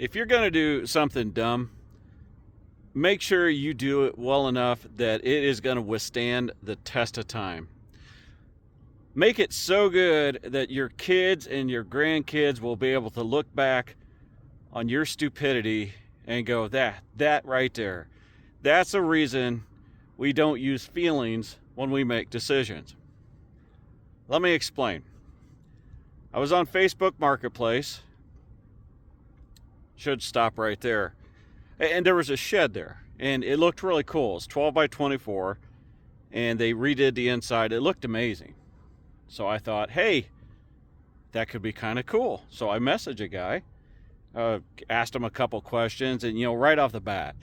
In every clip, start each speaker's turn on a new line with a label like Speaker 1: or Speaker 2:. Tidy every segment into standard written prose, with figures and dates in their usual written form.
Speaker 1: If you're going to do something dumb, make sure you do it well enough that it is going to withstand the test of time. Make it so good that your kids and your grandkids will be able to look back on your stupidity and go, that right there, that's the reason we don't use feelings when we make decisions. Let me explain. I was on Facebook Marketplace. Should stop right there. And there was a shed there, and it looked really cool. It's 12 by 24, and they redid the inside. It looked amazing. So I thought, hey, that could be kind of cool. So I messaged a guy, asked him a couple questions, and right off the bat,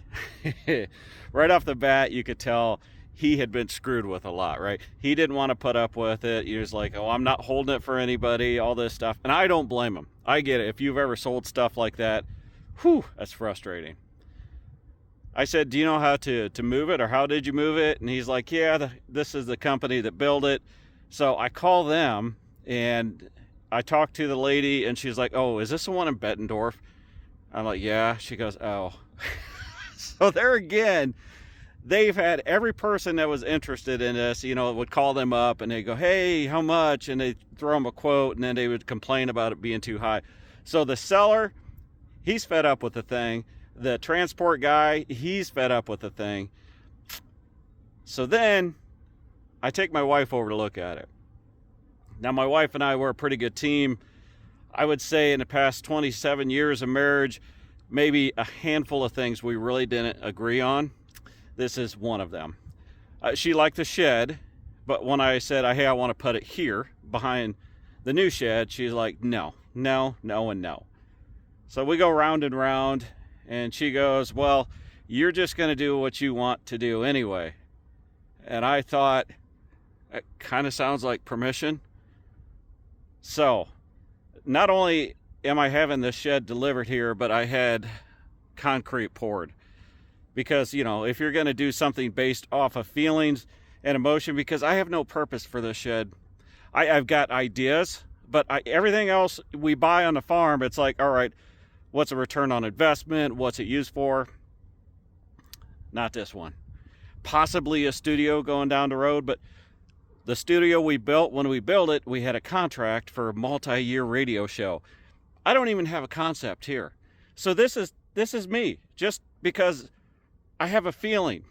Speaker 1: you could tell he had been screwed with a lot, right? He didn't want to put up with it. He was like, oh, I'm not holding it for anybody, all this stuff. And I don't blame him. I get it. If you've ever sold stuff like that, that's frustrating. I said, do you know how to move it, or how did you move it? And he's like, yeah, this is the company that built it. So I call them, and I talked to the lady, and she's like, oh, is this the one in Bettendorf? I'm like, yeah. She goes, oh. So there again, they've had every person that was interested in this, would call them up, and they go, hey, how much? And they throw them a quote, and then they would complain about it being too high. So the seller, he's fed up with the thing. The transport guy, he's fed up with the thing. So then I take my wife over to look at it. Now, my wife and I were a pretty good team. I would say in the past 27 years of marriage, maybe a handful of things we really didn't agree on. This is one of them. She liked the shed, but when I said, hey, I want to put it here behind the new shed, she's like, no, and no. So we go round and round. And she goes, well, you're just going to do what you want to do anyway. And I thought, it kind of sounds like permission. So not only am I having this shed delivered here, but I had concrete poured. Because, if you're going to do something based off of feelings and emotion, because I have no purpose for this shed. I've got ideas, but everything else we buy on the farm, it's like, all right, what's a return on investment? What's it used for? Not this one. Possibly a studio going down the road, but the studio we built, when we built it, we had a contract for a multi-year radio show. I don't even have a concept here. So this is me, just because I have a feeling.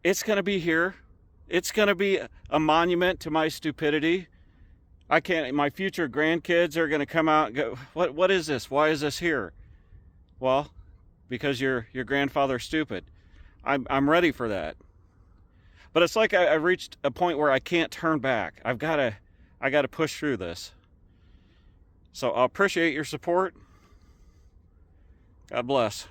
Speaker 1: It's going to be here. It's going to be a monument to my stupidity. My future grandkids are going to come out and go, what is this? Why is this here? Well, because your grandfather's stupid. I'm ready for that. But it's like I reached a point where I can't turn back. I got to push through this. So I appreciate your support. God bless.